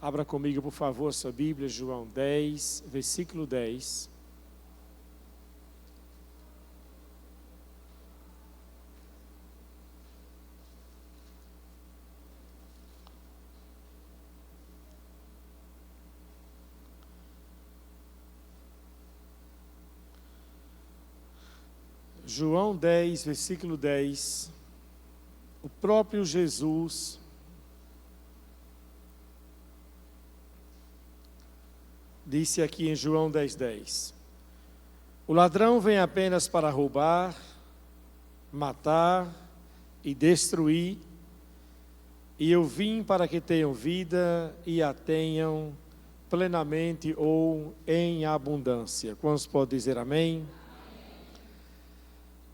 Abra comigo, por favor, a sua Bíblia, João 10, versículo 10. João 10, versículo 10. O próprio Jesus disse aqui em João 10, 10: O ladrão vem apenas para roubar, matar e destruir, e eu vim para que tenham vida e a tenham plenamente ou em abundância. Quantos podem dizer amém?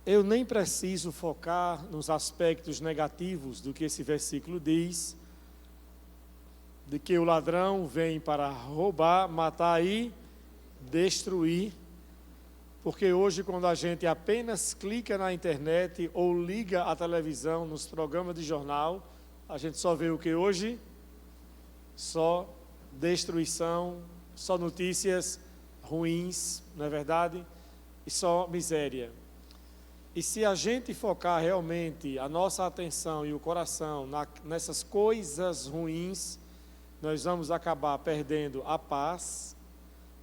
Eu nem preciso focar nos aspectos negativos do que esse versículo diz, de que o ladrão vem para roubar, matar e destruir, porque hoje, quando a gente apenas clica na internet ou liga a televisão nos programas de jornal, a gente só vê o que hoje? Só destruição, só notícias ruins, não é verdade? E só miséria. E se a gente focar realmente a nossa atenção e o coração nessas coisas ruins, nós vamos acabar perdendo a paz,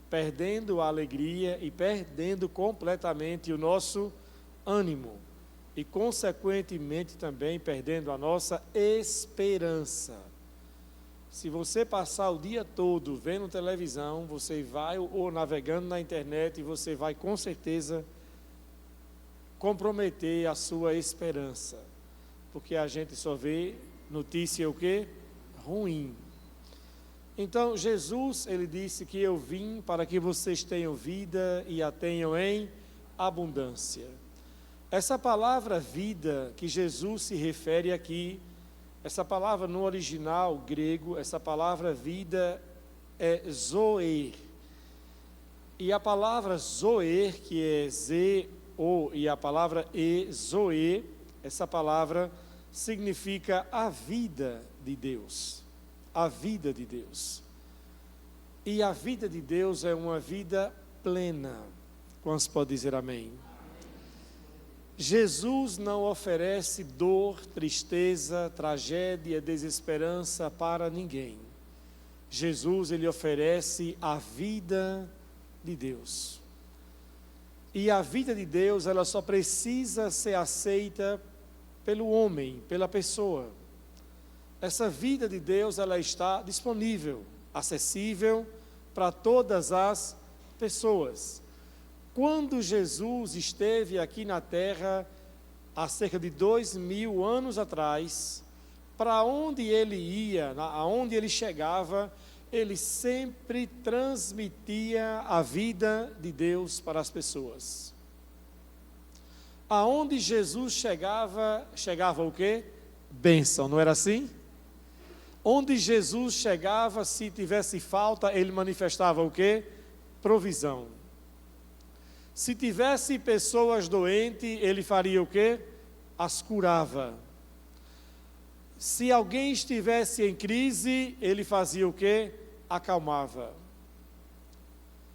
perdendo a alegria e perdendo completamente o nosso ânimo. E, consequentemente, também perdendo a nossa esperança. Se você passar o dia todo vendo televisão, você vai, ou navegando na internet, você vai com certeza comprometer a sua esperança, porque a gente só vê notícia o quê? Ruim. Então Jesus, ele disse que eu vim para que vocês tenham vida e a tenham em abundância. Essa palavra vida que Jesus se refere aqui, essa palavra no original grego, essa palavra vida é zoe. E a palavra zoe, que é e a palavra zoe, essa palavra significa a vida de Deus. A vida de Deus. E a vida de Deus é uma vida plena. Quantos podem dizer amém? Jesus não oferece dor, tristeza, tragédia, desesperança para ninguém. Jesus, ele oferece a vida de Deus. E a vida de Deus, ela só precisa ser aceita pelo homem, pela pessoa. Essa vida de Deus, ela está disponível, acessível para todas as pessoas. Quando Jesus esteve aqui na terra, há cerca de 2000 anos atrás, para onde ele ia, aonde ele chegava, ele sempre transmitia a vida de Deus para as pessoas. Aonde Jesus chegava o quê? Bênção, não era assim? Onde Jesus chegava, se tivesse falta, ele manifestava o quê? Provisão. Se tivesse pessoas doentes, ele faria o quê? As curava. Se alguém estivesse em crise, ele fazia o quê? Acalmava.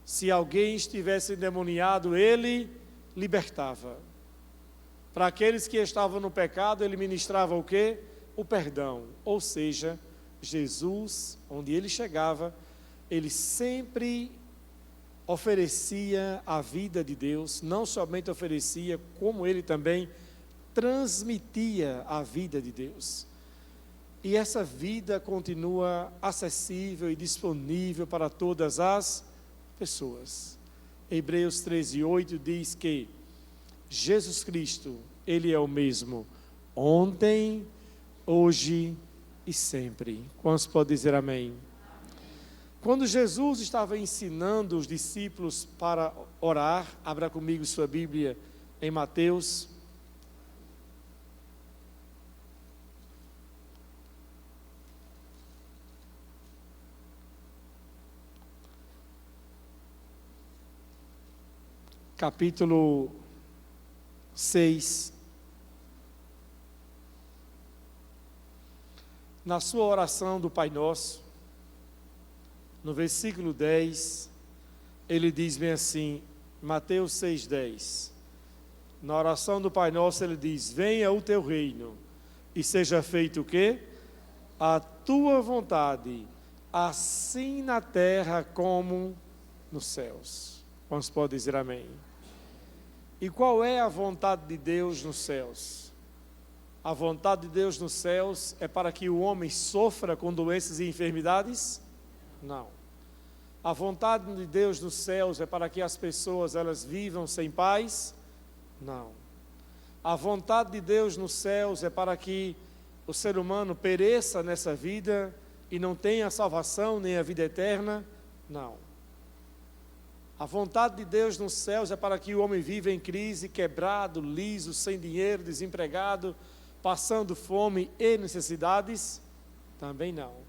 Se alguém estivesse endemoniado, ele libertava. Para aqueles que estavam no pecado, ele ministrava o quê? O perdão. Ou seja, Jesus, onde ele chegava, ele sempre oferecia a vida de Deus, não somente oferecia, como ele também transmitia a vida de Deus. E essa vida continua acessível e disponível para todas as pessoas. Hebreus 13:8 diz que Jesus Cristo, ele é o mesmo ontem, hoje e sempre. Quantos podem dizer amém? Quando Jesus estava ensinando os discípulos para orar, abra comigo sua Bíblia em Mateus. Capítulo 6. Na sua oração do Pai Nosso, no versículo 10, ele diz bem assim, Mateus 6,10. Na oração do Pai Nosso ele diz, venha o teu reino e seja feito o quê? A tua vontade, assim na terra como nos céus. Quantos podem dizer amém? E qual é a vontade de Deus nos céus? A vontade de Deus nos céus é para que o homem sofra com doenças e enfermidades? Não. A vontade de Deus nos céus é para que as pessoas elas vivam sem paz? Não. A vontade de Deus nos céus é para que o ser humano pereça nessa vida e não tenha salvação nem a vida eterna? Não. A vontade de Deus nos céus é para que o homem viva em crise, quebrado, liso, sem dinheiro, desempregado, passando fome e necessidades? Também não.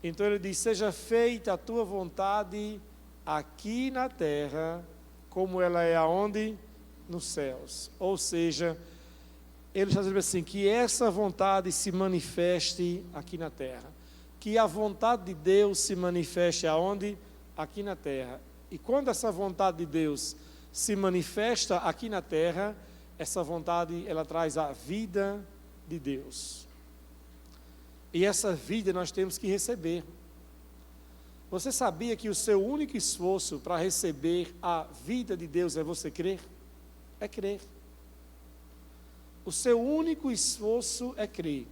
Então ele diz, seja feita a tua vontade aqui na terra, como ela é aonde? Nos céus. Ou seja, ele está dizendo assim, que essa vontade se manifeste aqui na terra. Que a vontade de Deus se manifeste aonde? Aqui na terra. E quando essa vontade de Deus se manifesta aqui na terra, essa vontade, ela traz a vida de Deus. E essa vida nós temos que receber. Você sabia que o seu único esforço para receber a vida de Deus é você crer? É crer. O seu único esforço é crer.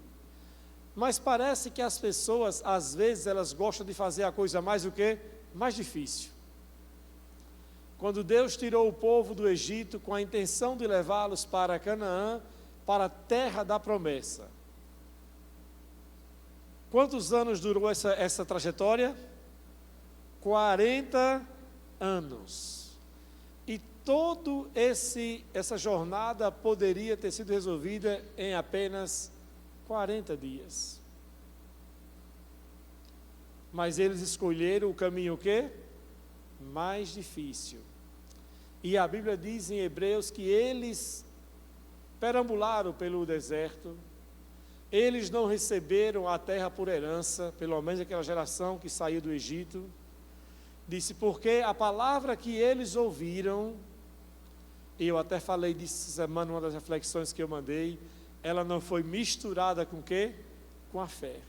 Mas parece que as pessoas, às vezes, elas gostam de fazer a coisa mais o quê? Mais difícil. Quando Deus tirou o povo do Egito com a intenção de levá-los para Canaã, para a terra da promessa. Quantos anos durou essa trajetória? 40 anos. E toda essa jornada poderia ter sido resolvida em apenas 40 dias. Mas eles escolheram o caminho o quê? Mais difícil. E a Bíblia diz em Hebreus que eles perambularam pelo deserto, eles não receberam a terra por herança, pelo menos aquela geração que saiu do Egito. Disse, porque a palavra que eles ouviram, e eu até falei disso semana, uma das reflexões que eu mandei, ela não foi misturada com o quê? Com a fé.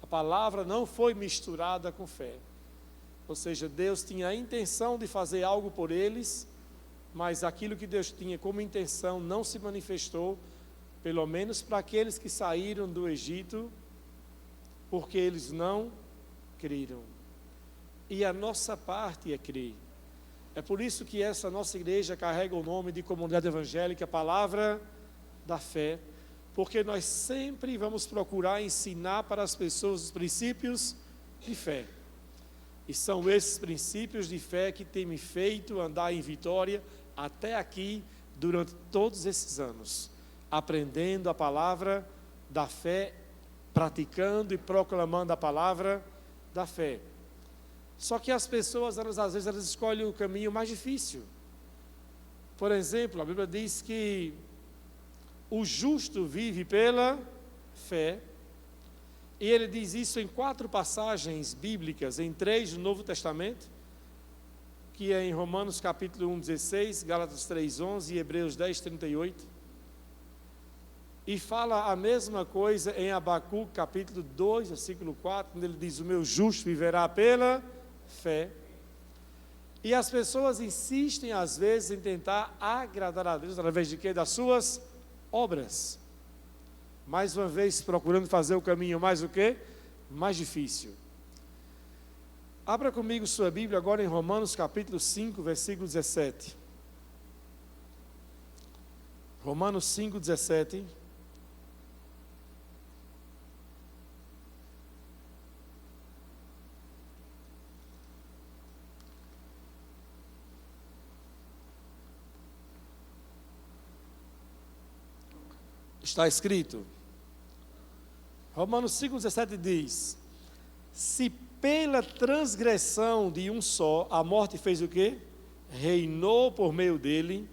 A palavra não foi misturada com fé. Ou seja, Deus tinha a intenção de fazer algo por eles, mas aquilo que Deus tinha como intenção não se manifestou, pelo menos para aqueles que saíram do Egito, porque eles não creram. E a nossa parte é crer. É por isso que essa nossa igreja carrega o nome de Comunidade Evangélica, a Palavra da Fé, porque nós sempre vamos procurar ensinar para as pessoas os princípios de fé. E são esses princípios de fé que têm me feito andar em vitória até aqui, durante todos esses anos, aprendendo a palavra da fé, praticando e proclamando a palavra da fé. Só que as pessoas, às vezes, elas escolhem o caminho mais difícil. Por exemplo, a Bíblia diz que o justo vive pela fé. E ele diz isso em 4 passagens bíblicas, em 3 do Novo Testamento, que é em Romanos capítulo 1, 16, Gálatas 3, 11 e Hebreus 10, 38. E fala a mesma coisa em Abacuque capítulo 2, versículo 4, onde ele diz, o meu justo viverá pela fé. E as pessoas insistem às vezes em tentar agradar a Deus através de quê? Das suas obras. Mais uma vez procurando fazer o caminho mais o quê? Mais difícil. Abra comigo sua Bíblia agora em Romanos capítulo 5, versículo 17. Romanos 5, 17. Está escrito, Romanos 5,17 diz, se pela transgressão de um só, a morte fez o quê? Reinou por meio dele,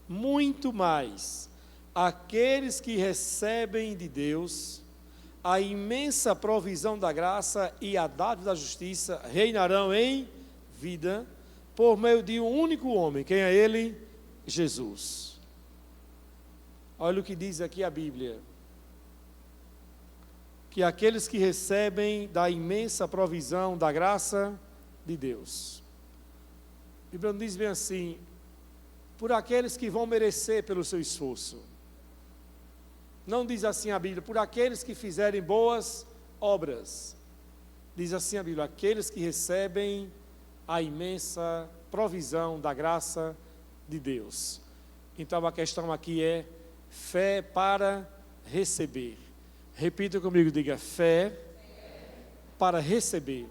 muito mais, aqueles que recebem de Deus a imensa provisão da graça e a dádiva da justiça reinarão em vida por meio de um único homem. Quem é ele? Jesus. Olha o que diz aqui a Bíblia. Que aqueles que recebem da imensa provisão da graça de Deus. A Bíblia não diz bem assim, por aqueles que vão merecer pelo seu esforço. Não diz assim a Bíblia, por aqueles que fizerem boas obras. Diz assim a Bíblia, aqueles que recebem a imensa provisão da graça de Deus. Então a questão aqui é fé para receber. Repita comigo, diga fé para receber.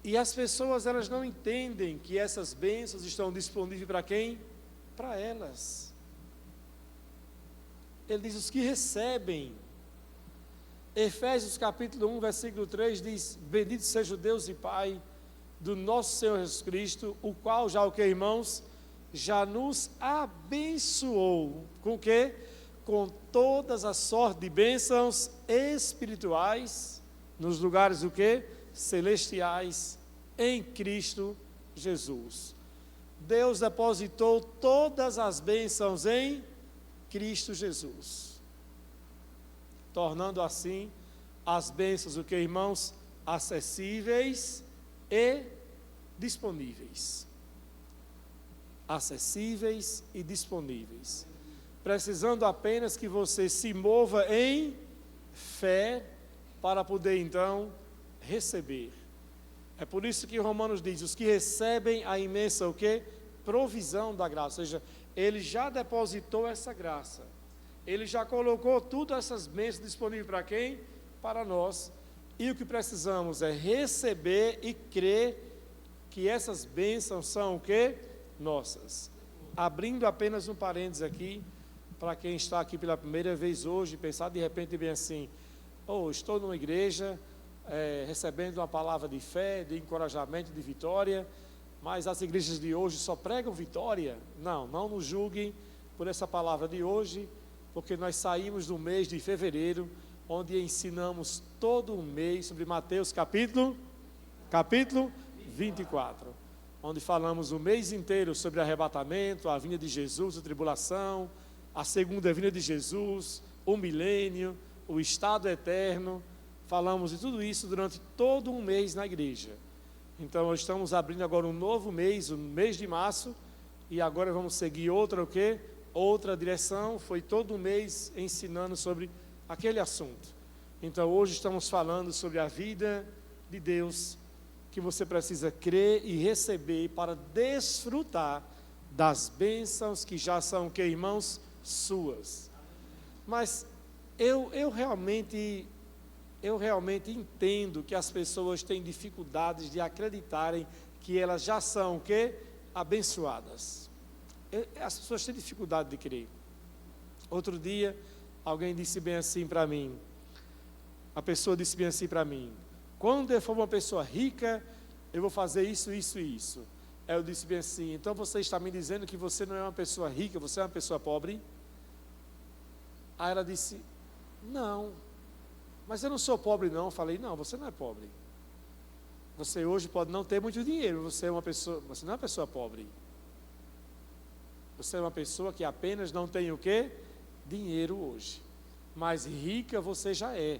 E as pessoas, elas não entendem que essas bênçãos estão disponíveis para quem? Para elas. Ele diz, os que recebem. Efésios capítulo 1, versículo 3 diz, bendito seja o Deus e Pai do nosso Senhor Jesus Cristo, o qual já, o que, irmãos? Já nos abençoou. Com o quê? Com todas as sortes de bênçãos espirituais, nos lugares o quê? Celestiais, em Cristo Jesus. Deus depositou todas as bênçãos em Cristo Jesus, tornando assim as bênçãos, o que, irmãos? Acessíveis e disponíveis. Acessíveis e disponíveis. Precisando apenas que você se mova em fé para poder então receber. É por isso que Romanos diz, os que recebem a imensa o quê? Provisão da graça, ou seja, ele já depositou essa graça. Ele já colocou todas essas bênçãos disponíveis para quem? Para nós. E o que precisamos é receber e crer que essas bênçãos são o quê? Nossas. Abrindo apenas um parênteses aqui, para quem está aqui pela primeira vez hoje, pensar de repente bem assim, estou numa igreja, recebendo uma palavra de fé, de encorajamento, de vitória, mas as igrejas de hoje só pregam vitória. Não nos julguem por essa palavra de hoje, porque nós saímos do mês de fevereiro, onde ensinamos todo um mês sobre Mateus capítulo 24, onde falamos o mês inteiro sobre arrebatamento, a vinda de Jesus, a tribulação, a segunda vinda de Jesus, o milênio, o estado eterno. Falamos de tudo isso durante todo um mês na igreja. Então, nós estamos abrindo agora um novo mês, o mês de março, e agora vamos seguir outra o quê? Outra direção. Foi todo um mês ensinando sobre aquele assunto. Então, hoje estamos falando sobre a vida de Deus, que você precisa crer e receber para desfrutar das bênçãos que já são o quê, irmãos? Suas. Mas eu realmente entendo que as pessoas têm dificuldades de acreditarem que elas já são o quê? Abençoadas. As pessoas têm dificuldade de crer. Outro dia, alguém disse bem assim para mim, a pessoa disse bem assim para mim, quando eu for uma pessoa rica, eu vou fazer isso, isso e isso. Aí eu disse bem assim, então você está me dizendo que você não é uma pessoa rica, você é uma pessoa pobre? Aí ela disse, não, mas eu não sou pobre não. Eu falei, não, você não é pobre. Você hoje pode não ter muito dinheiro, você não é uma pessoa pobre. Você é uma pessoa que apenas não tem o quê? Dinheiro hoje. Mas rica você já é.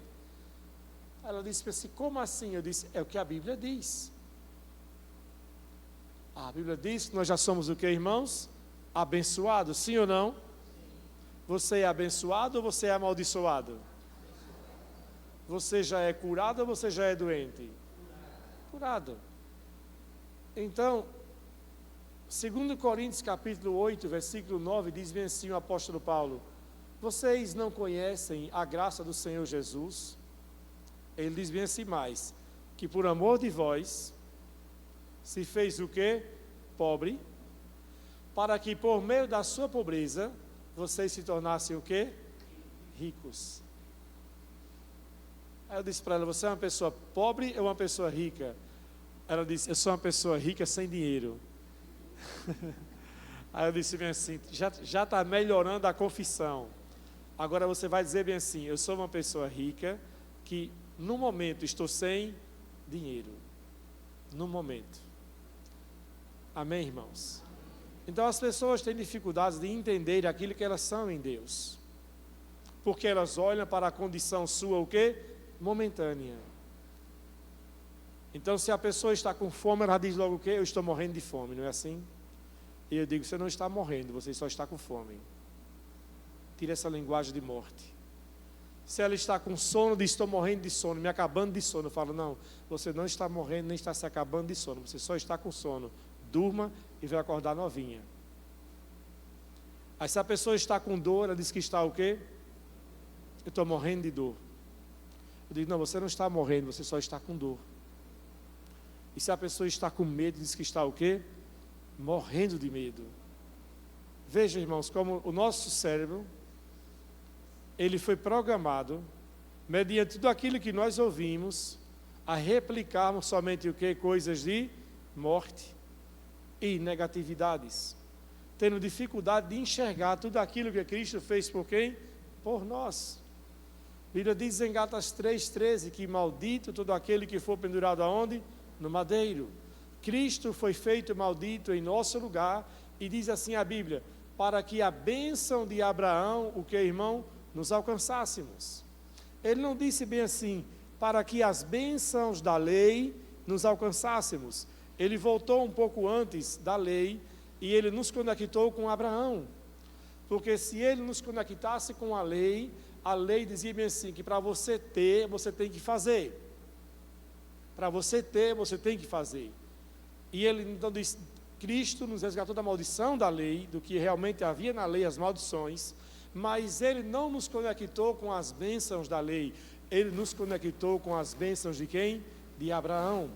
Ela disse assim, como assim? Eu disse, é o que a Bíblia diz. A Bíblia diz que nós já somos o quê, irmãos? Abençoados, sim ou não? Você é abençoado ou você é amaldiçoado? Você já é curado ou você já é doente? Curado. Então, 2 Coríntios capítulo 8, versículo 9, diz bem assim o apóstolo Paulo, vocês não conhecem a graça do Senhor Jesus? Ele diz bem assim mais, que por amor de vós, se fez o quê? Pobre, para que por meio da sua pobreza, vocês se tornassem o quê? Ricos. Aí eu disse para ela, você é uma pessoa pobre ou uma pessoa rica? Ela disse, eu sou uma pessoa rica sem dinheiro. Aí eu disse bem assim, já está melhorando a confissão. Agora você vai dizer bem assim: eu sou uma pessoa rica que no momento estou sem dinheiro. No momento. Amém, irmãos? Então as pessoas têm dificuldades de entender aquilo que elas são em Deus. Porque elas olham para a condição sua, o quê? Momentânea. Então se a pessoa está com fome, ela diz logo o quê? Eu estou morrendo de fome, não é assim? E eu digo, você não está morrendo, você só está com fome. Tira essa linguagem de morte. Se ela está com sono, diz, estou morrendo de sono, me acabando de sono. Eu falo, não, você não está morrendo, nem está se acabando de sono, você só está com sono. Durma e vai acordar novinha. Aí se a pessoa está com dor, ela diz que está o quê? Eu estou morrendo de dor. Eu digo, não, você não está morrendo, você só está com dor. E se a pessoa está com medo, diz que está o quê? Morrendo de medo. Veja, irmãos, como o nosso cérebro, ele foi programado, mediante tudo aquilo que nós ouvimos, a replicarmos somente o quê? Coisas de morte e negatividades. Tendo dificuldade de enxergar tudo aquilo que Cristo fez por quem? Por nós. A Bíblia diz em Gálatas 3,13 que maldito todo aquele que for pendurado aonde? No madeiro. Cristo foi feito maldito em nosso lugar, e diz assim a Bíblia, para que a bênção de Abraão, o que, irmão? Nos alcançássemos. Ele não disse bem assim, para que as bênçãos da lei nos alcançássemos. Ele voltou um pouco antes da lei, e ele nos conectou com Abraão. Porque se ele nos conectasse com a lei dizia bem assim, que para você ter, você tem que fazer. Para você ter, você tem que fazer. E ele então diz, Cristo nos resgatou da maldição da lei, do que realmente havia na lei, as maldições, mas ele não nos conectou com as bênçãos da lei, ele nos conectou com as bênçãos de quem? De Abraão.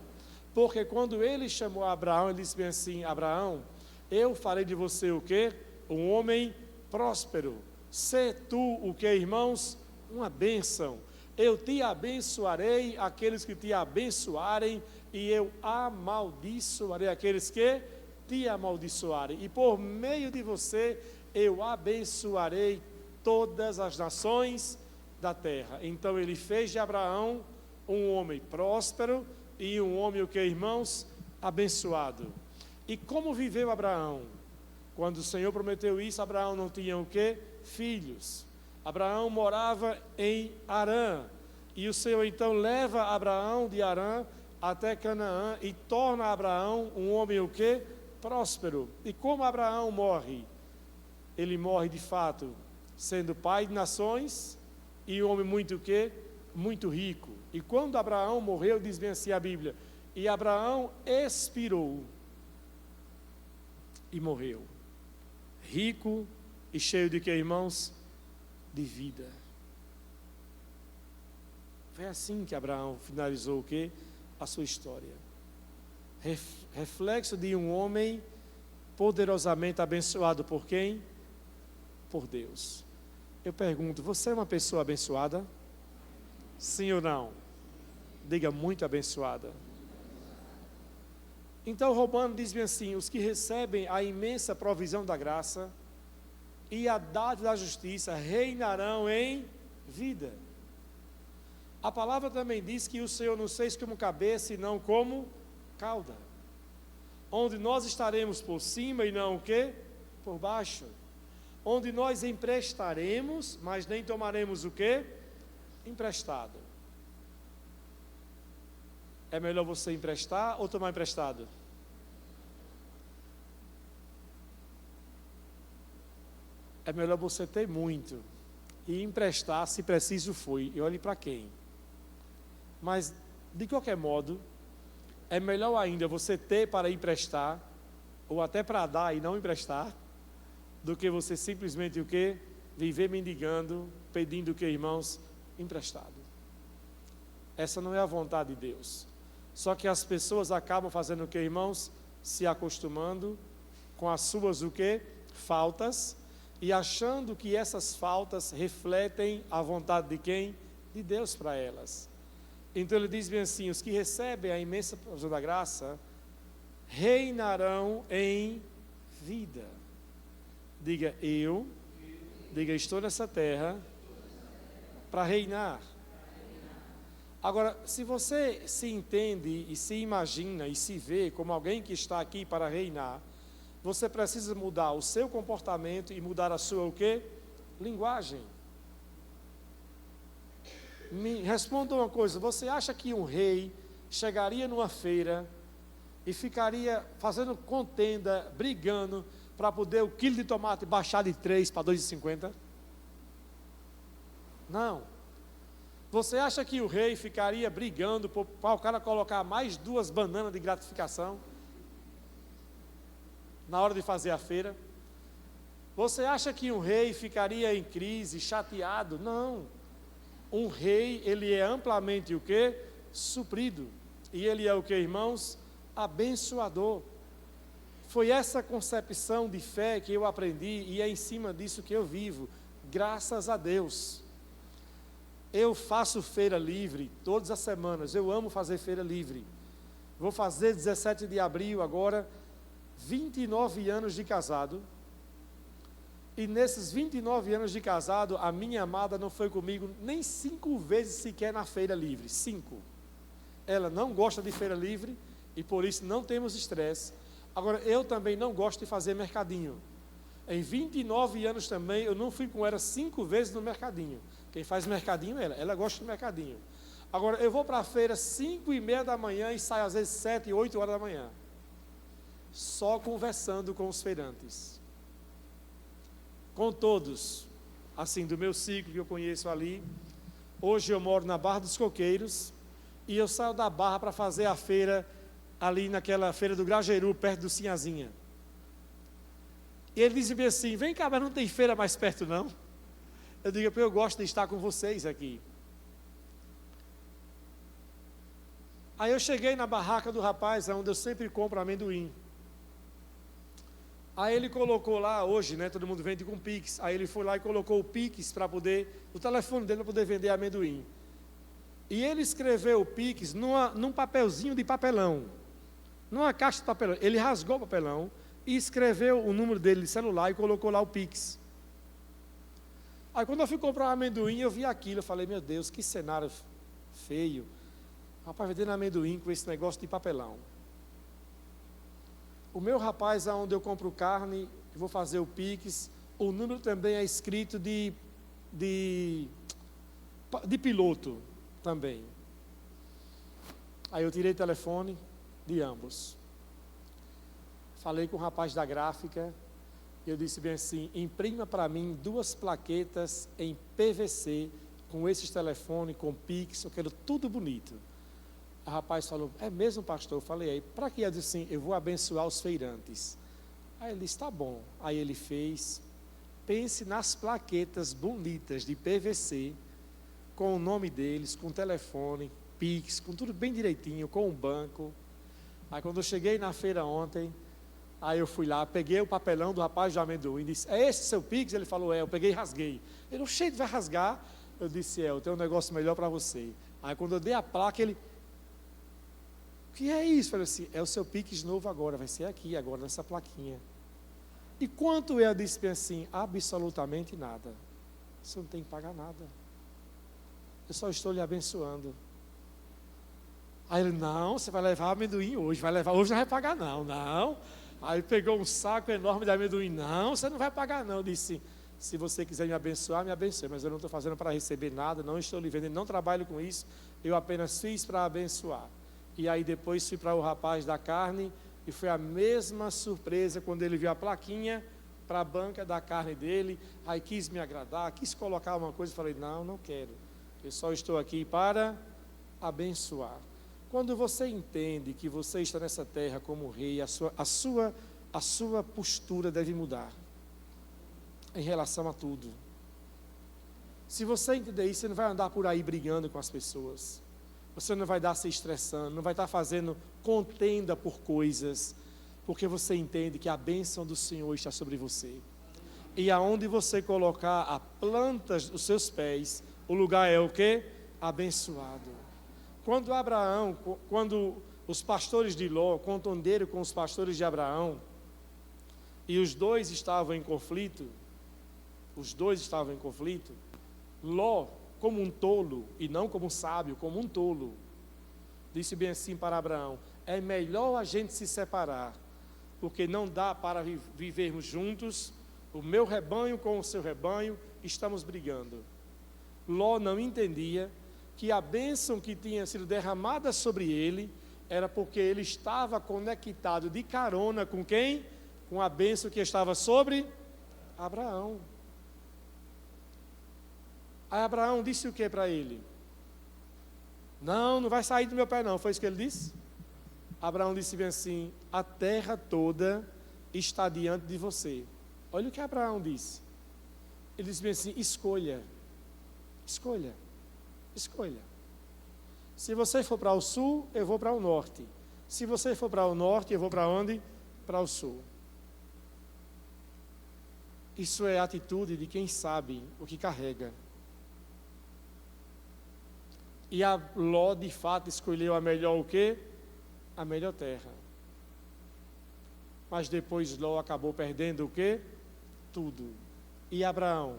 Porque quando ele chamou Abraão, ele disse bem assim, Abraão, eu farei de você o quê? Um homem próspero. Sê tu o que, irmãos? Uma bênção. Eu te abençoarei aqueles que te abençoarem, e eu amaldiçoarei aqueles que te amaldiçoarem. E por meio de você, eu abençoarei todas as nações da terra. Então ele fez de Abraão um homem próspero e um homem, o que, irmãos? Abençoado. E como viveu Abraão? Quando o Senhor prometeu isso, Abraão não tinha o que? Filhos. Abraão morava em Harã. E o Senhor então leva Abraão de Harã até Canaã e torna Abraão um homem o que? Próspero. E como Abraão morre? Ele morre de fato sendo pai de nações e um homem muito o quê? Muito rico. E quando Abraão morreu, diz bem assim a Bíblia, e Abraão expirou e morreu. Rico e cheio de que, irmãos? De vida. Foi assim que Abraão finalizou o quê? A sua história. Reflexo de um homem poderosamente abençoado por quem? Por Deus. Eu pergunto, você é uma pessoa abençoada? Sim ou não? Diga, muito abençoada. Então Romano diz bem assim, os que recebem a imensa provisão da graça e a dádiva da justiça reinarão em vida. A palavra também diz que o Senhor nos fez como cabeça e não como cauda. Onde nós estaremos por cima e não o quê? Por baixo. Onde nós emprestaremos, mas nem tomaremos o quê? Emprestado. É melhor você emprestar ou tomar emprestado? É melhor você ter muito e emprestar, se preciso foi, e olhe para quem. Mas, de qualquer modo, é melhor ainda você ter para emprestar, ou até para dar e não emprestar, do que você simplesmente o quê? Viver mendigando, pedindo o que, irmãos? Emprestado. Essa não é a vontade de Deus. Só que as pessoas acabam fazendo o que, irmãos? Se acostumando com as suas o quê? Faltas, e achando que essas faltas refletem a vontade de quem? De Deus para elas. Então ele diz bem assim, os que recebem a imensa provisão da graça, reinarão em vida. Diga, eu, diga, estou nessa terra Para reinar. Agora, se você se entende e se imagina e se vê como alguém que está aqui para reinar, você precisa mudar o seu comportamento e mudar a sua o quê? Linguagem. Me responda uma coisa, você acha que um rei chegaria numa feira e ficaria fazendo contenda, brigando, para poder o quilo de tomate baixar de 3 para 2,50? Não. Você acha que o rei ficaria brigando para o cara colocar mais 2 bananas de gratificação na hora de fazer a feira? Você acha que um rei ficaria em crise, chateado? Não. Um rei, ele é amplamente o quê? Suprido. E ele é o quê, irmãos? Abençoador. Foi essa concepção de fé que eu aprendi e é em cima disso que eu vivo. Graças a Deus. Eu faço feira livre todas as semanas, eu amo fazer feira livre. Vou fazer 17 de abril agora, 29 anos de casado. E nesses 29 anos de casado, a minha amada não foi comigo nem 5 vezes sequer na feira livre, 5. Ela não gosta de feira livre e por isso não temos estresse. Agora, eu também não gosto de fazer mercadinho. Em 29 anos também, eu não fui com ela 5 vezes no mercadinho. Quem faz mercadinho é ela gosta de mercadinho. Agora, eu vou para a feira 5:30 da manhã e saio às vezes 7, 8 horas da manhã. Só conversando com os feirantes. Com todos, assim, do meu ciclo que eu conheço ali. Hoje eu moro na Barra dos Coqueiros e eu saio da Barra para fazer a feira ali naquela feira do Grajeru, perto do Sinhazinha. E ele disse assim, vem cá, mas não tem feira mais perto não? Eu digo, eu gosto de estar com vocês aqui. Aí eu cheguei na barraca do rapaz, onde eu sempre compro amendoim. Aí ele colocou lá, hoje, né, todo mundo vende com Pix. Aí ele foi lá e colocou o Pix para poder, o telefone dele para poder vender amendoim. E ele escreveu o Pix num papelzinho de papelão, numa caixa de papelão. Ele rasgou o papelão e escreveu o número dele de celular e colocou lá o Pix. Aí quando eu fui comprar um amendoim, eu vi aquilo, eu falei, meu Deus, que cenário feio. Rapaz, vendendo amendoim com esse negócio de papelão. O meu rapaz, aonde eu compro carne, eu vou fazer o Pix, o número também é escrito de piloto também. Aí eu tirei o telefone de ambos. Falei com o rapaz da gráfica, e eu disse bem assim, imprima para mim 2 plaquetas em PVC, com esses telefones, com Pix, eu quero tudo bonito. O rapaz falou, é mesmo, pastor? Eu falei, aí, para que? Eu disse assim, eu vou abençoar os feirantes. Aí ele disse, tá bom. Aí ele fez, pense nas plaquetas bonitas de PVC, com o nome deles, com telefone, Pix, com tudo bem direitinho, com um banco. Aí quando eu cheguei na feira ontem, aí eu fui lá, peguei o papelão do rapaz de amendoim, disse, é esse seu Pix? Ele falou, é, eu peguei e rasguei. Ele, cheio, vai rasgar? Eu disse, eu tenho um negócio melhor para você. Aí quando eu dei a placa, ele, o que é isso? Eu falei assim, é o seu Pix novo agora, vai ser aqui, agora nessa plaquinha. E quanto eu disse assim, absolutamente nada. Você não tem que pagar nada. Eu só estou lhe abençoando. Aí ele, não, você vai levar amendoim hoje, hoje não vai pagar não. Aí pegou um saco enorme de amendoim, não, você não vai pagar não. Eu disse, se você quiser me abençoar, me abençoe, mas eu não estou fazendo para receber nada, não estou lhe vendendo, não trabalho com isso, eu apenas fiz para abençoar. E aí depois fui para o rapaz da carne, e foi a mesma surpresa quando ele viu a plaquinha para a banca da carne dele, aí quis me agradar, quis colocar uma coisa, falei, não quero, eu só estou aqui para abençoar. Quando você entende que você está nessa terra como rei, a sua postura deve mudar em relação a tudo. Se você entender isso, você não vai andar por aí brigando com as pessoas. Você não vai estar se estressando, não vai estar fazendo contenda por coisas, porque você entende que a bênção do Senhor está sobre você. E aonde você colocar a planta dos seus pés, o lugar é o quê? Abençoado. Quando os pastores de Ló contenderam com os pastores de Abraão, e os dois estavam em conflito, Ló como um tolo, e não como um sábio, como um tolo, disse bem assim para Abraão: é melhor a gente se separar, porque não dá para vivermos juntos, o meu rebanho com o seu rebanho, estamos brigando. Ló não entendia que a bênção que tinha sido derramada sobre ele, era porque ele estava conectado de carona com quem? Com a bênção que estava sobre Abraão. Aí Abraão disse o que para ele? Não vai sair do meu pé não, foi isso que ele disse? Abraão disse bem assim: a terra toda está diante de você. Olha o que Abraão disse. Ele disse bem assim: escolha. Se você for para o sul, eu vou para o norte. Se você for para o norte, eu vou para onde? Para o sul. Isso é a atitude de quem sabe o que carrega. E a Ló, de fato, escolheu a melhor o quê? A melhor terra. Mas depois Ló acabou perdendo o quê? Tudo. E Abraão?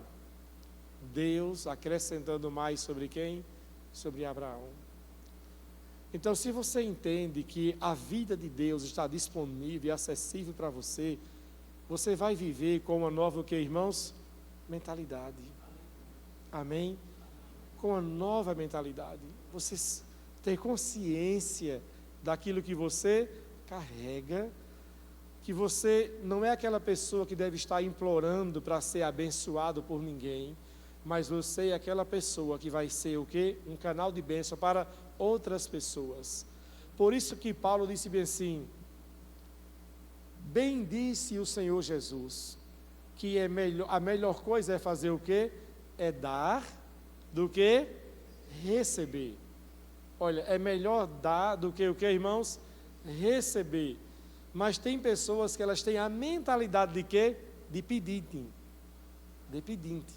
Deus acrescentando mais sobre quem? Sobre Abraão. Então, se você entende que a vida de Deus está disponível e acessível para você, você vai viver com uma nova, o que, irmãos? Mentalidade. Amém? Com uma nova mentalidade. Você ter consciência daquilo que você carrega, que você não é aquela pessoa que deve estar implorando para ser abençoado por ninguém, mas você é aquela pessoa que vai ser o quê? Um canal de bênção para outras pessoas. Por isso que Paulo disse bem assim: bem disse o Senhor Jesus, que a melhor coisa é fazer o quê? É dar do que receber. Olha, é melhor dar do que o que, irmãos? Receber. Mas tem pessoas que elas têm a mentalidade de quê? De pedinte. De pedinte.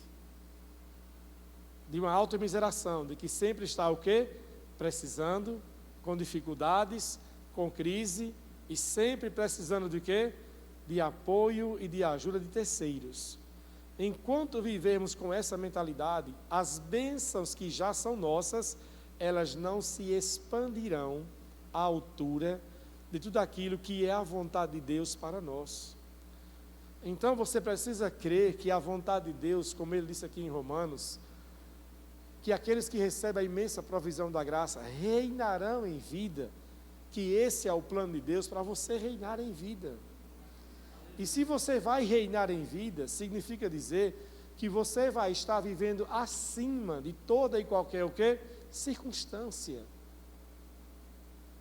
De uma automiseração, de que sempre está o quê? Precisando, com dificuldades, com crise, e sempre precisando de quê? De apoio e de ajuda de terceiros. Enquanto vivermos com essa mentalidade, as bênçãos que já são nossas, elas não se expandirão à altura de tudo aquilo que é a vontade de Deus para nós. Então você precisa crer que a vontade de Deus, como ele disse aqui em Romanos, que aqueles que recebem a imensa provisão da graça reinarão em vida, que esse é o plano de Deus para você reinar em vida. E se você vai reinar em vida, significa dizer que você vai estar vivendo acima de toda e qualquer o quê? Circunstância.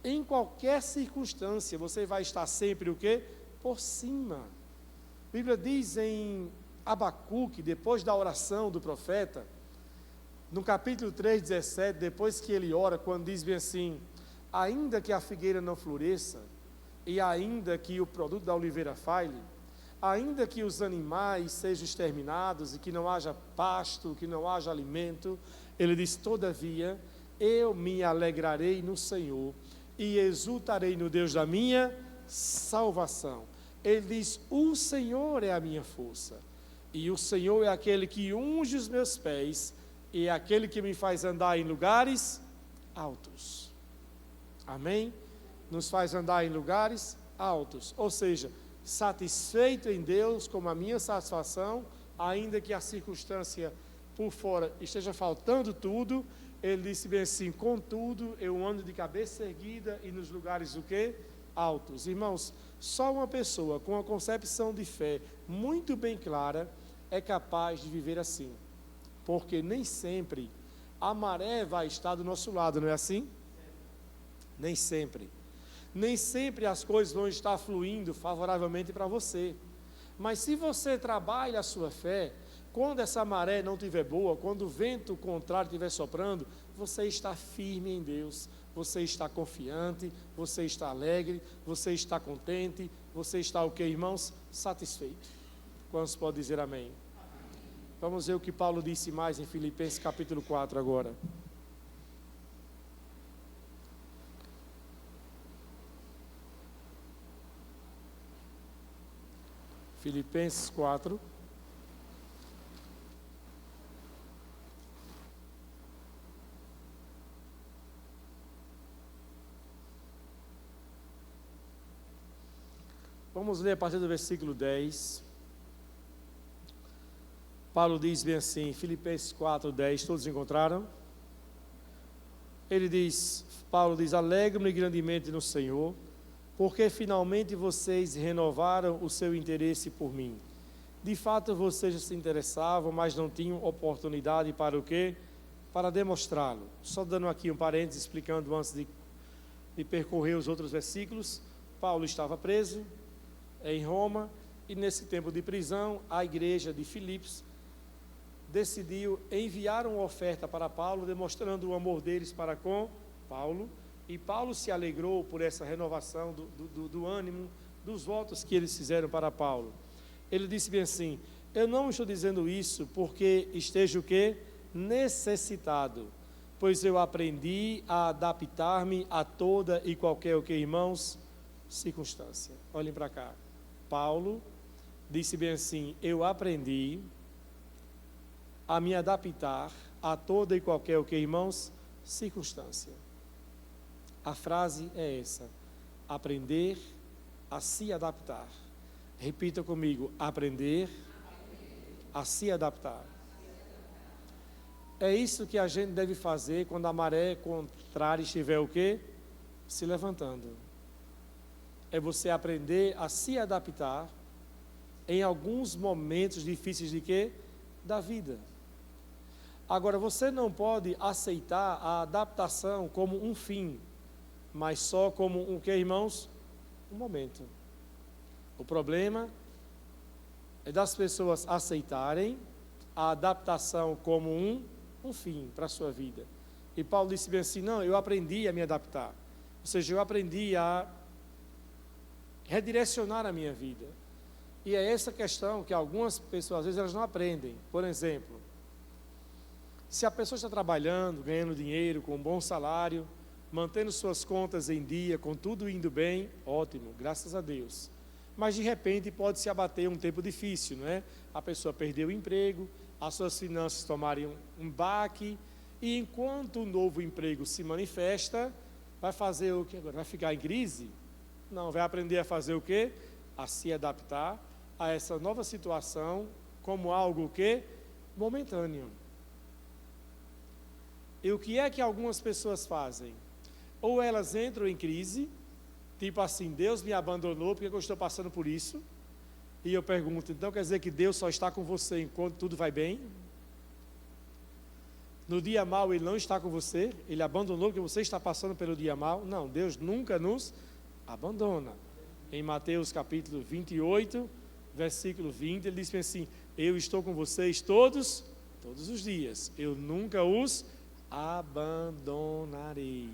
Em qualquer circunstância, você vai estar sempre o quê? Por cima. A Bíblia diz em Abacuque, depois da oração do profeta, no capítulo 3, 17, depois que ele ora, quando diz bem assim: ainda que a figueira não floresça, e ainda que o produto da oliveira falhe, ainda que os animais sejam exterminados, e que não haja pasto, que não haja alimento, ele diz: todavia, eu me alegrarei no Senhor, e exultarei no Deus da minha salvação. Ele diz: o Senhor é a minha força, e o Senhor é aquele que unge os meus pés, e é aquele que me faz andar em lugares altos. Amém? Nos faz andar em lugares altos. Ou seja, satisfeito em Deus como a minha satisfação, ainda que a circunstância por fora esteja faltando tudo, ele disse bem assim: contudo, eu ando de cabeça erguida e nos lugares o quê? Altos. Irmãos, só uma pessoa com uma concepção de fé muito bem clara é capaz de viver assim. Porque nem sempre a maré vai estar do nosso lado, não é assim? Nem sempre. Nem sempre as coisas vão estar fluindo favoravelmente para você. Mas se você trabalha a sua fé, quando essa maré não estiver boa, quando o vento contrário estiver soprando, você está firme em Deus, você está confiante, você está alegre, você está contente, você está o que, irmãos? Satisfeito. Quantos podem dizer amém? Vamos ver o que Paulo disse mais em Filipenses capítulo 4 agora. Filipenses 4. Vamos ler a partir do versículo 10. Paulo diz bem assim, Filipenses 4, 10, todos encontraram? Paulo diz, alegro-me grandemente no Senhor, porque finalmente vocês renovaram o seu interesse por mim. De fato, vocês se interessavam, mas não tinham oportunidade para o quê? Para demonstrá-lo. Só dando aqui um parênteses, explicando antes de percorrer os outros versículos. Paulo estava preso em Roma, e nesse tempo de prisão, a igreja de Filipos decidiu enviar uma oferta para Paulo, demonstrando o amor deles para com Paulo, e Paulo se alegrou por essa renovação do ânimo, dos votos que eles fizeram para Paulo. Ele disse bem assim, eu não estou dizendo isso porque esteja o quê? Necessitado, pois eu aprendi a adaptar-me a toda e qualquer, o que, irmãos? Circunstância. Olhem para cá. Paulo disse bem assim, eu aprendi a me adaptar a toda e qualquer, o que, irmãos? Circunstância. A frase é essa, aprender a se adaptar. Repita comigo, aprender a se adaptar. É isso que a gente deve fazer quando a maré contrária estiver o quê? Se levantando. É você aprender a se adaptar em alguns momentos difíceis de quê? Da vida. Agora, você não pode aceitar a adaptação como um fim, mas só como um quê, irmãos? Um momento. O problema é das pessoas aceitarem a adaptação como um fim para a sua vida. E Paulo disse bem assim, não, eu aprendi a me adaptar. Ou seja, eu aprendi a redirecionar a minha vida. E é essa questão que algumas pessoas, às vezes, elas não aprendem. Por exemplo, se a pessoa está trabalhando, ganhando dinheiro, com um bom salário, mantendo suas contas em dia, com tudo indo bem, ótimo, graças a Deus. Mas de repente pode se abater um tempo difícil, não é? A pessoa perdeu o emprego, as suas finanças tomarem um baque, e enquanto o novo emprego se manifesta, vai fazer o que agora? Vai ficar em crise? Não, vai aprender a fazer o quê? A se adaptar a essa nova situação como algo que momentâneo. E o que é que algumas pessoas fazem? Ou elas entram em crise, tipo assim, Deus me abandonou porque eu estou passando por isso. E eu pergunto, então quer dizer que Deus só está com você enquanto tudo vai bem? No dia mau Ele não está com você? Ele abandonou porque você está passando pelo dia mau? Não, Deus nunca nos abandona. Em Mateus capítulo 28, versículo 20, Ele diz assim, eu estou com vocês todos os dias. Eu nunca os abandonarei.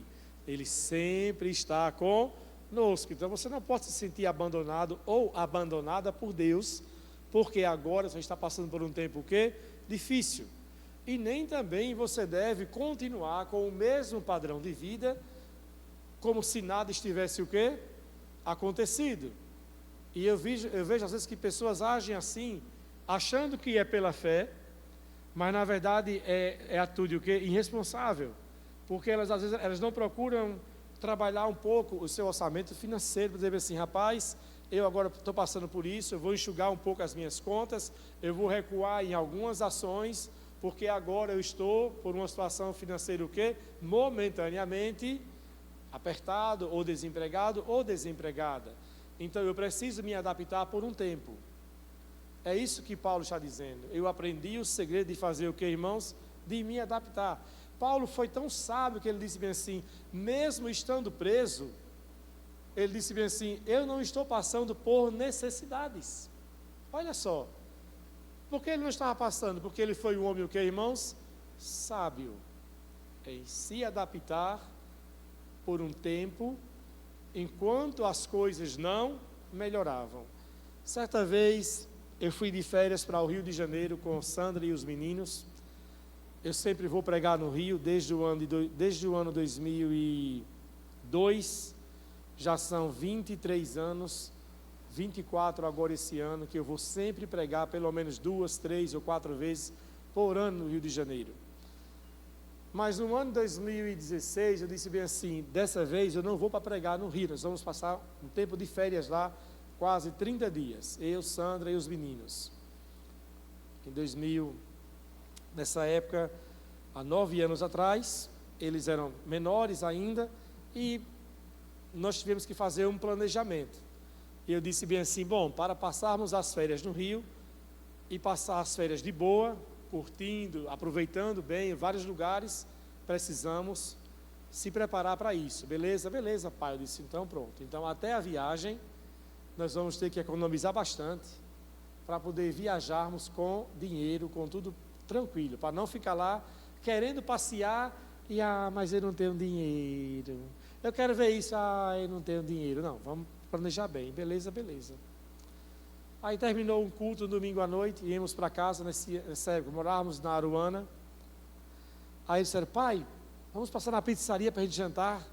Ele sempre está conosco. Então você não pode se sentir abandonado ou abandonada por Deus, porque agora você está passando por um tempo o quê? Difícil. E nem também você deve continuar com o mesmo padrão de vida, como se nada estivesse o quê? Acontecido. E eu vejo às vezes que pessoas agem assim, achando que é pela fé, mas na verdade é atitude o quê? Irresponsável. Porque elas às vezes elas não procuram trabalhar um pouco o seu orçamento financeiro, para dizer assim, rapaz, eu agora estou passando por isso, eu vou enxugar um pouco as minhas contas, eu vou recuar em algumas ações, porque agora eu estou por uma situação financeira o quê? Momentaneamente apertado, ou desempregado, ou desempregada. Então eu preciso me adaptar por um tempo. É isso que Paulo está dizendo. Eu aprendi o segredo de fazer o que, irmãos? De me adaptar. Paulo foi tão sábio que ele disse bem assim, mesmo estando preso, ele disse bem assim, eu não estou passando por necessidades. Olha só. Por que ele não estava passando? Porque ele foi um homem o que, irmãos? Sábio. Em se adaptar por um tempo, enquanto as coisas não melhoravam. Certa vez, eu fui de férias para o Rio de Janeiro com Sandra e os meninos. Eu sempre vou pregar no Rio desde o ano 2002, já são 23 anos, 24 agora esse ano, que eu vou sempre pregar pelo menos 2, 3 ou 4 vezes por ano no Rio de Janeiro. Mas no ano 2016 eu disse bem assim, dessa vez eu não vou para pregar no Rio, nós vamos passar um tempo de férias lá quase 30 dias, eu, Sandra e os meninos. Em 2000, nessa época, há 9 anos atrás, eles eram menores ainda, e nós tivemos que fazer um planejamento. E eu disse bem assim, bom, para passarmos as férias no Rio, e passar as férias de boa, curtindo, aproveitando bem em vários lugares, precisamos se preparar para isso. Beleza? Beleza, pai. Eu disse, então pronto. Então até a viagem, nós vamos ter que economizar bastante, para poder viajarmos com dinheiro, com tudo tranquilo, para não ficar lá querendo passear e, mas eu não tenho dinheiro. Eu quero ver isso, eu não tenho dinheiro. Não, vamos planejar bem. Beleza, beleza. Aí terminou um culto no domingo à noite, íamos para casa, nessa época, morávamos na Aruana. Aí eles disseram, pai, vamos passar na pizzaria para a gente jantar?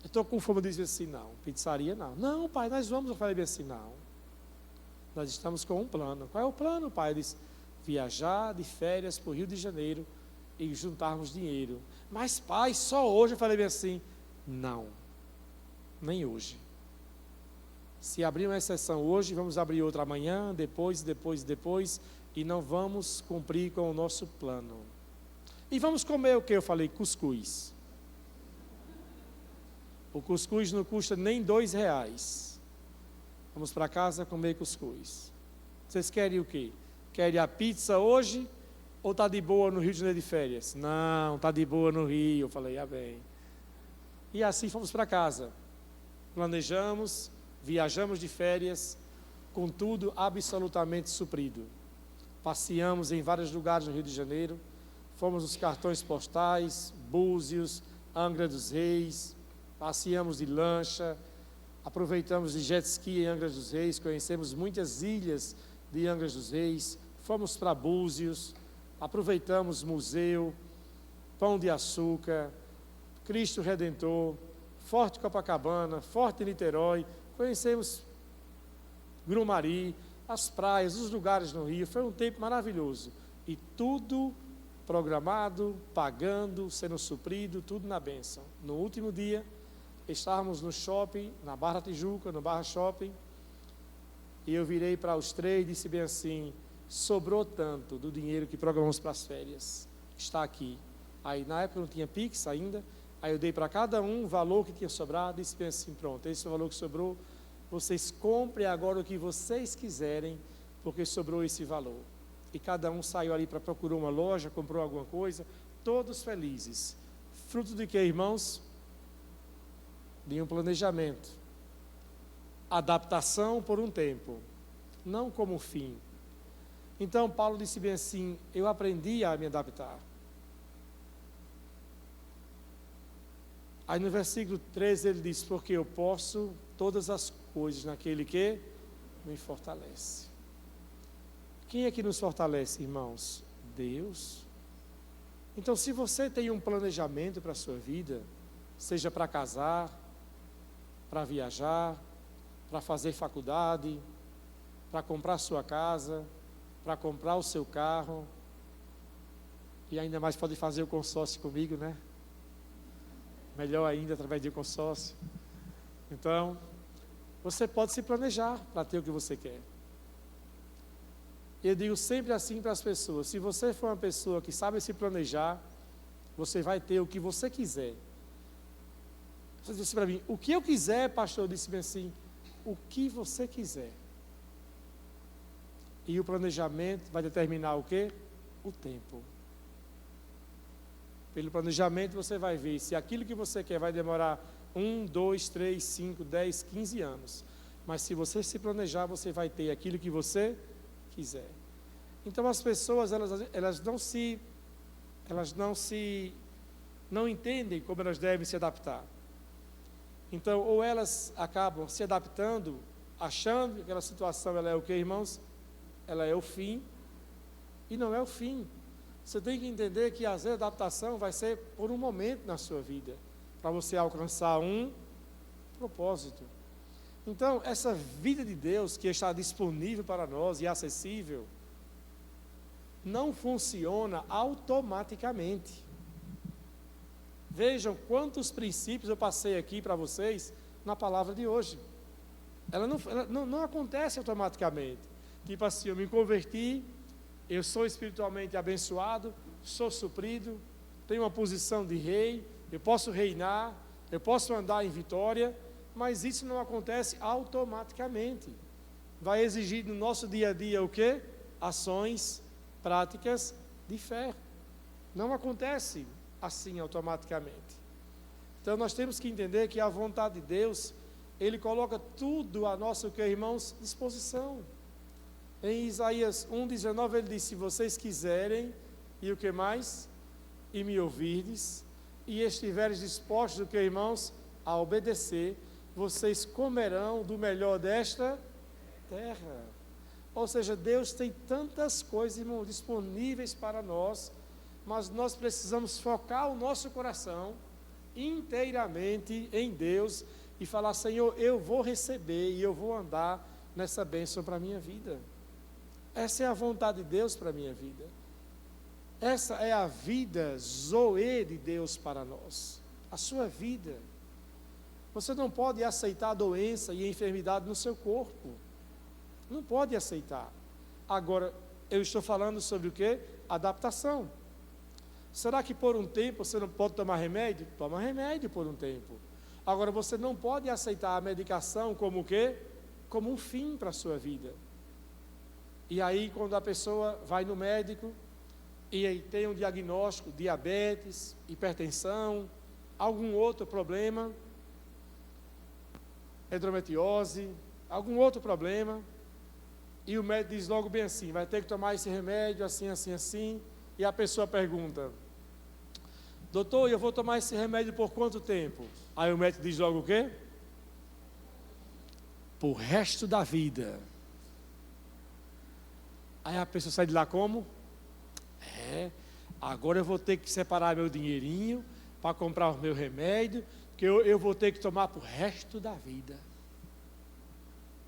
Eu estou com fome. Eu disse assim, não, pizzaria não. Não, pai, nós vamos. Eu falei bem assim, não. Nós estamos com um plano. Qual é o plano, pai? Ele disse, viajar de férias para o Rio de Janeiro e juntarmos dinheiro. Mas, pai, só hoje? Eu falei bem assim, não, nem hoje. Se abrir uma exceção hoje, vamos abrir outra amanhã, depois, e não vamos cumprir com o nosso plano. E vamos comer o que? Eu falei, cuscuz. O cuscuz não custa nem R$2. Vamos para casa comer cuscuz. Vocês querem o quê? Querem a pizza hoje ou está de boa no Rio de Janeiro de férias? Não, está de boa no Rio. Eu falei, bem. E assim fomos para casa. Planejamos, viajamos de férias, com tudo absolutamente suprido. Passeamos em vários lugares no Rio de Janeiro, fomos nos cartões postais, Búzios, Angra dos Reis, passeamos de lancha, aproveitamos de jet ski em Angra dos Reis, conhecemos muitas ilhas de Angra dos Reis, fomos para Búzios, aproveitamos museu, Pão de Açúcar, Cristo Redentor, Forte Copacabana, Forte Niterói, conhecemos Grumari, as praias, os lugares no Rio. Foi um tempo maravilhoso. E tudo programado, pagando, sendo suprido, tudo na bênção. No último dia, estávamos no shopping, na Barra Tijuca, no Barra Shopping, e eu virei para os três e disse bem assim, sobrou tanto do dinheiro que programamos para as férias. Está aqui. Aí, na época, não tinha Pix ainda. Aí eu dei para cada um o valor que tinha sobrado e disse assim, pronto, esse é o valor que sobrou, vocês comprem agora o que vocês quiserem, porque sobrou esse valor. E cada um saiu ali para procurar uma loja, comprou alguma coisa, todos felizes. Fruto de quê, irmãos? De um planejamento. Adaptação por um tempo, não como fim. Então Paulo disse bem assim, eu aprendi a me adaptar. Aí no versículo 13 ele diz, porque eu posso todas as coisas naquele que me fortalece. Quem é que nos fortalece, irmãos? Deus. Então se você tem um planejamento para a sua vida, seja para casar, para viajar, para fazer faculdade, para comprar sua casa, para comprar o seu carro, e ainda mais pode fazer o consórcio comigo, né? Melhor ainda, através de um consórcio. Então, você pode se planejar para ter o que você quer. Eu digo sempre assim para as pessoas, se você for uma pessoa que sabe se planejar, você vai ter o que você quiser. Você disse para mim, o que eu quiser, pastor, eu disse assim, o que você quiser. E o planejamento vai determinar o quê? O tempo. Pelo planejamento você vai ver se aquilo que você quer vai demorar 1, 2, 3, 5, 10, 15 anos. Mas se você se planejar, você vai ter aquilo que você quiser. Então as pessoas, elas não entendem como elas devem se adaptar. Então, ou elas acabam se adaptando, achando que aquela situação ela é o que, irmãos? Ela é o fim, e não é o fim. Você tem que entender que às vezes a adaptação vai ser por um momento na sua vida, para você alcançar um propósito. Então, essa vida de Deus que está disponível para nós e acessível, não funciona automaticamente. Vejam quantos princípios eu passei aqui para vocês na palavra de hoje. Ela não acontece automaticamente. Tipo assim, eu me converti, eu sou espiritualmente abençoado, sou suprido, tenho uma posição de rei, eu posso reinar, eu posso andar em vitória, mas isso não acontece automaticamente. Vai exigir no nosso dia a dia o quê? Ações, práticas de fé. Não acontece assim automaticamente. Então nós temos que entender que a vontade de Deus, Ele coloca tudo a nossa, irmãos, disposição. Em Isaías 1,19 ele diz: se vocês quiserem, e o que mais? E me ouvirdes, e estiveres dispostos, o que, irmãos? A obedecer, vocês comerão do melhor desta terra. Ou seja, Deus tem tantas coisas, irmãos, disponíveis para nós, mas nós precisamos focar o nosso coração inteiramente em Deus e falar: Senhor, eu vou receber e eu vou andar nessa bênção para a minha vida. Essa é a vontade de Deus para a minha vida. Essa é a vida zoe de Deus para nós. A sua vida. Você não pode aceitar a doença e a enfermidade no seu corpo. Não pode aceitar. Agora, eu estou falando sobre o quê? Adaptação. Será que por um tempo você não pode tomar remédio? Toma remédio por um tempo. Agora, você não pode aceitar a medicação como o quê? Como um fim para a sua vida. E aí, quando a pessoa vai no médico e aí tem um diagnóstico, diabetes, hipertensão, algum outro problema, endometriose, algum outro problema, e o médico diz logo bem assim: vai ter que tomar esse remédio, assim, assim, assim, e a pessoa pergunta: doutor, eu vou tomar esse remédio por quanto tempo? Aí o médico diz logo o quê? Por resto da vida. Aí a pessoa sai de lá como? Agora eu vou ter que separar meu dinheirinho para comprar o meu remédio, que eu vou ter que tomar para o resto da vida.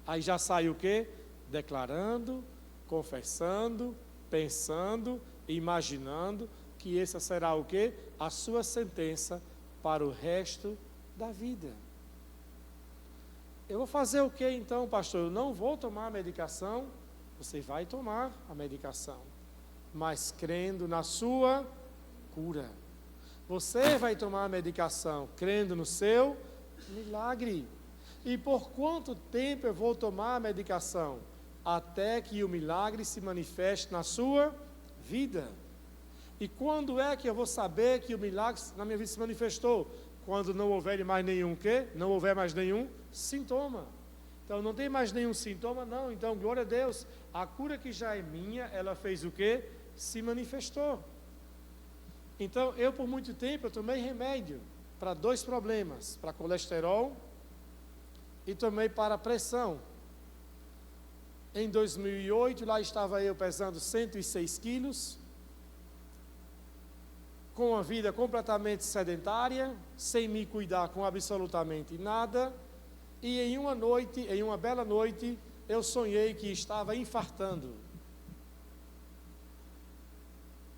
Aí já sai o quê? Declarando, confessando, pensando, imaginando que essa será o quê? A sua sentença para o resto da vida. Eu vou fazer o quê então, pastor? Eu não vou tomar a medicação. Você vai tomar a medicação, mas crendo na sua cura. Você vai tomar a medicação crendo no seu milagre. E por quanto tempo eu vou tomar a medicação? Até que o milagre se manifeste na sua vida. E quando é que eu vou saber que o milagre na minha vida se manifestou? Quando não houver mais nenhum quê? Não houver mais nenhum sintoma. Então não tem mais nenhum sintoma, não. Então, glória a Deus, a cura que já é minha, ela fez o quê? Se manifestou. Então, eu por muito tempo, eu tomei remédio para 2 problemas, para colesterol e tomei para pressão. Em 2008, lá estava eu pesando 106 quilos, com uma vida completamente sedentária, sem me cuidar com absolutamente nada. E em uma noite, em uma bela noite, eu sonhei que estava infartando.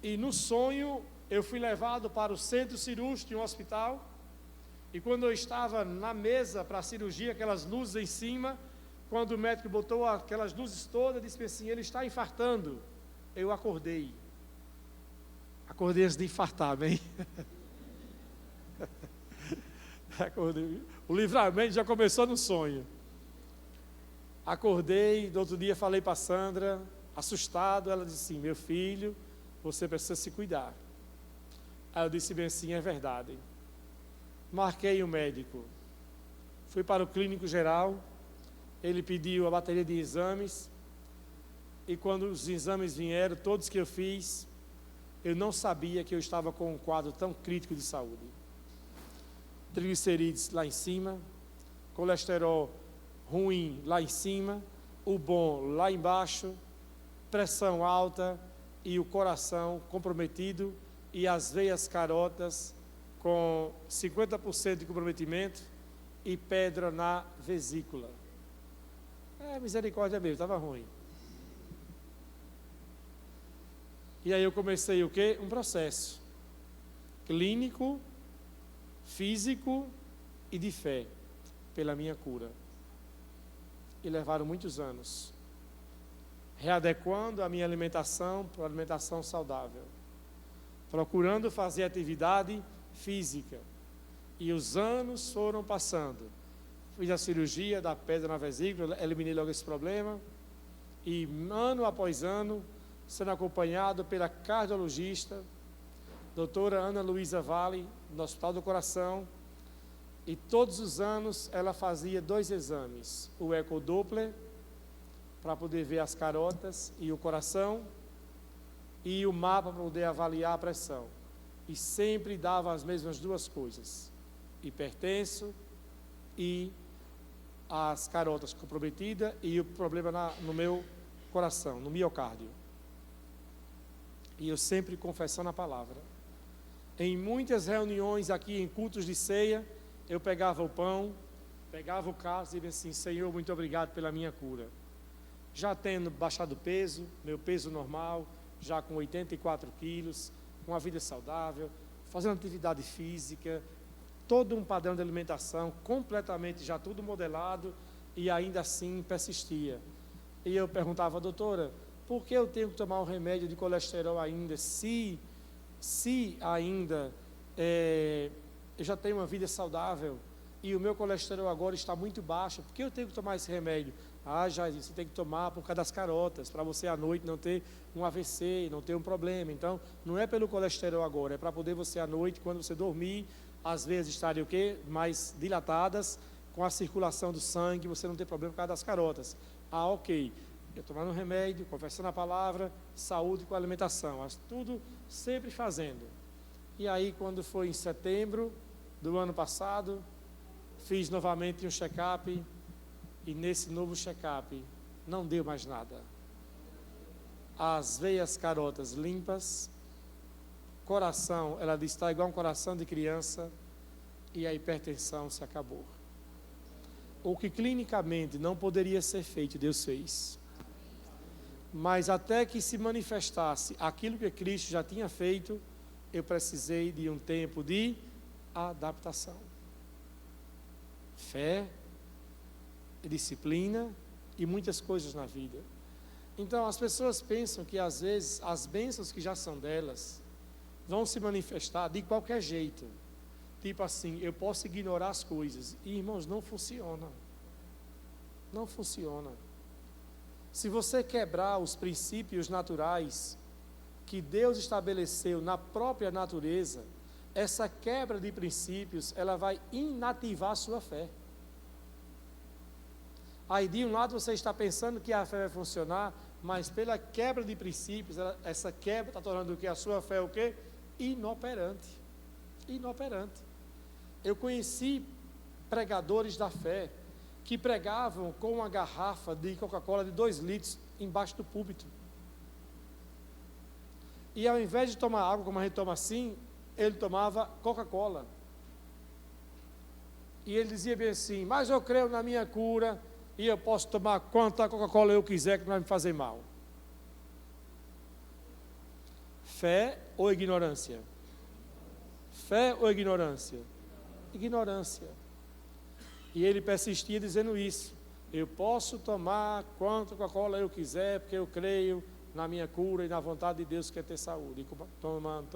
E no sonho, eu fui levado para o centro cirúrgico de um hospital. E quando eu estava na mesa para a cirurgia, aquelas luzes em cima, quando o médico botou aquelas luzes todas, disse assim: ele está infartando. Eu acordei. Acordei antes de infartar, amém? Acordei. O livramento já começou no sonho. Acordei, no outro dia falei para a Sandra, assustado, ela disse assim: meu filho, você precisa se cuidar. Aí eu disse bem assim: é verdade. Marquei o médico, fui para o clínico geral, ele pediu a bateria de exames, e quando os exames vieram, todos que eu fiz, eu não sabia que eu estava com um quadro tão crítico de saúde. Triglicerídeos lá em cima, colesterol ruim lá em cima, o bom lá embaixo, pressão alta e o coração comprometido e as veias carotas com 50% de comprometimento e pedra na vesícula. Misericórdia mesmo, estava ruim. E aí eu comecei o quê? Um processo clínico, físico e de fé, pela minha cura. e levaram muitos anos, readequando a minha alimentação para uma alimentação saudável, procurando fazer atividade física. E os anos foram passando. Fiz a cirurgia da pedra na vesícula, eliminei logo esse problema. E ano após ano, sendo acompanhado pela cardiologista, doutora Ana Luísa Vale, no Hospital do Coração. E todos os anos ela fazia 2 exames, o ecodoppler, para poder ver as carotas e o coração, e o mapa para poder avaliar a pressão. E sempre dava as mesmas 2 coisas, hipertenso e as carotas comprometidas e o problema no meu coração, no miocárdio. E eu sempre confessando a palavra. Em muitas reuniões aqui, em cultos de ceia, eu pegava o pão, pegava o cálice e dizia assim: Senhor, muito obrigado pela minha cura. Já tendo baixado o peso, meu peso normal, já com 84 quilos, com uma vida saudável, fazendo atividade física, todo um padrão de alimentação, completamente já tudo modelado, e ainda assim persistia. E eu perguntava: doutora, por que eu tenho que tomar um remédio de colesterol ainda, se ainda eu já tenho uma vida saudável e o meu colesterol agora está muito baixo, por que eu tenho que tomar esse remédio? Já você tem que tomar por causa das carotas, para você à noite não ter um AVC, não ter um problema. Então, não é pelo colesterol agora, é para poder você à noite, quando você dormir, às vezes estarem o quê? Mais dilatadas, com a circulação do sangue, você não ter problema por causa das carotas. Ok. Eu tomando um remédio, confessando a palavra, saúde com a alimentação, mas tudo sempre fazendo. E aí, quando foi em setembro do ano passado, fiz novamente um check-up, e nesse novo check-up não deu mais nada. As veias carotas limpas, coração, ela disse, está igual um coração de criança, e a hipertensão se acabou. O que clinicamente não poderia ser feito, Deus fez. Mas até que se manifestasse aquilo que Cristo já tinha feito, eu precisei de um tempo de adaptação. Fé, disciplina e muitas coisas na vida. Então as pessoas pensam que às vezes as bênçãos que já são delas vão se manifestar de qualquer jeito. Tipo assim, eu posso ignorar as coisas. E, irmãos, não funciona. Não funciona. Se você quebrar os princípios naturais que Deus estabeleceu na própria natureza, essa quebra de princípios, ela vai inativar a sua fé. Aí de um lado você está pensando que a fé vai funcionar, mas pela quebra de princípios, essa quebra está tornando o que? A sua fé o quê? Inoperante. Inoperante. Eu conheci pregadores da fé que pregavam com uma garrafa de Coca-Cola de 2 litros embaixo do púlpito. E ao invés de tomar água, como a gente toma assim, ele tomava Coca-Cola. E ele dizia bem assim: mas eu creio na minha cura e eu posso tomar quanta Coca-Cola eu quiser, que não vai me fazer mal. Fé ou ignorância? Fé ou ignorância? Ignorância. E ele persistia dizendo isso: eu posso tomar quanta Coca-Cola eu quiser, porque eu creio na minha cura e na vontade de Deus que é ter saúde. E tomando.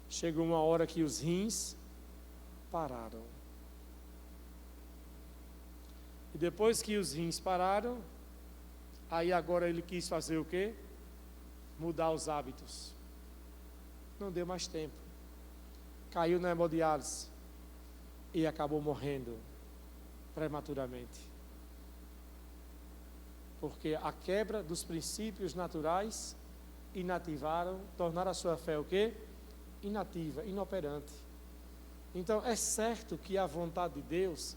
Chegou uma hora que os rins pararam. E depois que os rins pararam, aí agora ele quis fazer o quê? Mudar os hábitos. Não deu mais tempo. Caiu na hemodiálise e acabou morrendo prematuramente. Porque a quebra dos princípios naturais inativaram, tornaram a sua fé o quê? Inativa, inoperante. Então é certo que a vontade de Deus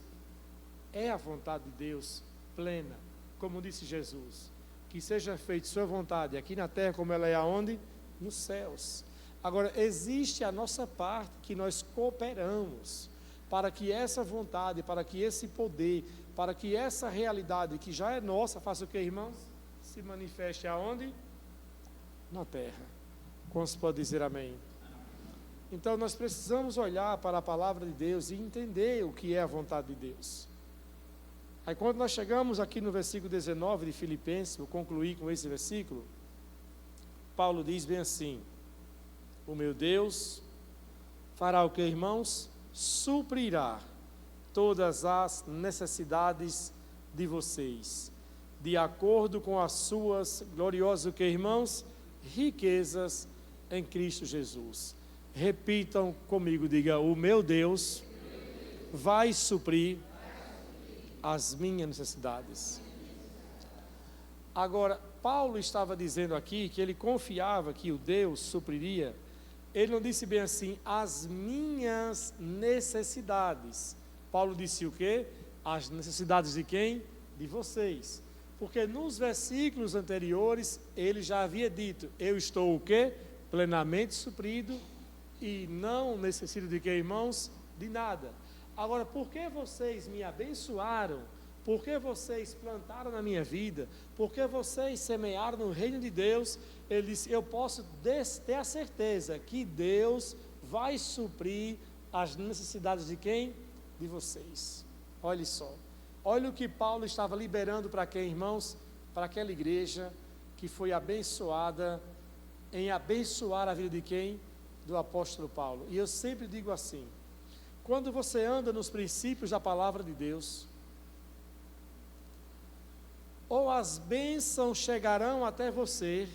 é a vontade de Deus plena, como disse Jesus, que seja feita sua vontade aqui na terra como ela é aonde? Nos céus. Agora existe a nossa parte que nós cooperamos para que essa vontade, para que esse poder, para que essa realidade que já é nossa, faça o que, irmãos? Se manifeste aonde? Na terra. Quantos podem dizer amém? Então nós precisamos olhar para a palavra de Deus e entender o que é a vontade de Deus. Aí quando nós chegamos aqui no versículo 19 de Filipenses, vou concluir com esse versículo, Paulo diz bem assim: o meu Deus fará o que, irmãos? Suprirá todas as necessidades de vocês, de acordo com as suas gloriosas, o que, irmãos? Riquezas em Cristo Jesus. Repitam comigo, diga: o meu Deus vai suprir as minhas necessidades. Agora, Paulo estava dizendo aqui que ele confiava que o Deus supriria. Ele não disse bem assim, as minhas necessidades. Paulo disse o quê? As necessidades de quem? De vocês. Porque nos versículos anteriores, ele já havia dito, eu estou o quê? Plenamente suprido e não necessito de quê, irmãos? De nada. Agora, por que vocês me abençoaram? Por que vocês plantaram na minha vida? Por que vocês semearam no reino de Deus? Ele disse, eu posso ter a certeza que Deus vai suprir as necessidades de quem? De vocês. Olhe só. Olha o que Paulo estava liberando para quem, irmãos? Para aquela igreja que foi abençoada em abençoar a vida de quem? Do apóstolo Paulo. E eu sempre digo assim, quando você anda nos princípios da palavra de Deus, ou as bênçãos chegarão até você,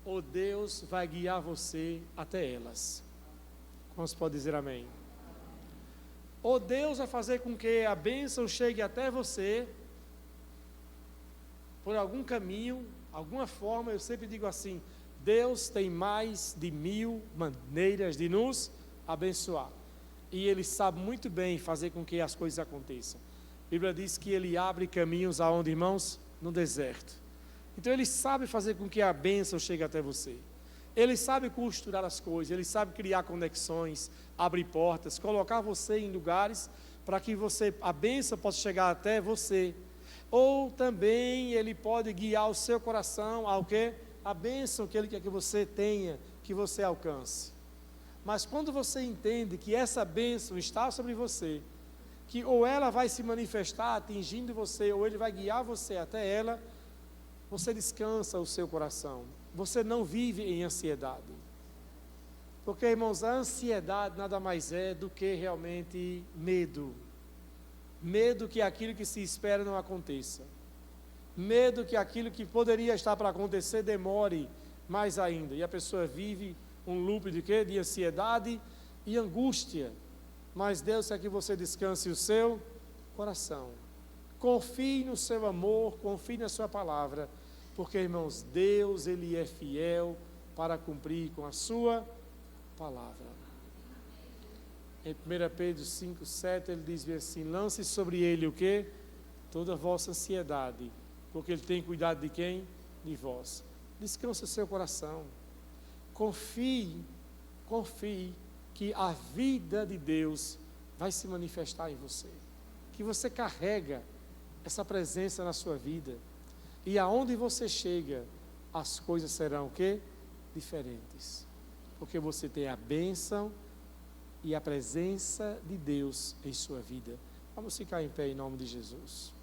ou Deus vai guiar você até elas. Como se pode dizer amém? Ou Deus vai fazer com que a bênção chegue até você, por algum caminho, alguma forma. Eu sempre digo assim, Deus tem mais de 1000 maneiras de nos abençoar. E Ele sabe muito bem fazer com que as coisas aconteçam. A Bíblia diz que Ele abre caminhos aonde, irmãos? No deserto. Então Ele sabe fazer com que a bênção chegue até você. Ele sabe costurar as coisas, Ele sabe criar conexões, abrir portas, colocar você em lugares para que a bênção possa chegar até você. Ou também Ele pode guiar o seu coração ao quê? A bênção que Ele quer que você tenha, que você alcance. Mas quando você entende que essa bênção está sobre você, que ou ela vai se manifestar atingindo você, ou Ele vai guiar você até ela, você descansa o seu coração. Você não vive em ansiedade. Porque, irmãos, a ansiedade nada mais é do que realmente medo. Medo que aquilo que se espera não aconteça. Medo que aquilo que poderia estar para acontecer demore mais ainda. E a pessoa vive um loop de quê? De ansiedade e angústia. Mas Deus quer que você descanse o seu coração. Confie no seu amor, confie na sua palavra. Porque, irmãos, Deus, Ele é fiel para cumprir com a sua palavra. Em 1 Pedro 5,7, ele diz assim, lance sobre Ele o quê? Toda a vossa ansiedade, porque Ele tem cuidado de quem? De vós. Descanse o seu coração. Confie que a vida de Deus vai se manifestar em você. Que você carrega essa presença na sua vida. E aonde você chega, as coisas serão o quê? Diferentes. Porque você tem a bênção e a presença de Deus em sua vida. Vamos ficar em pé em nome de Jesus.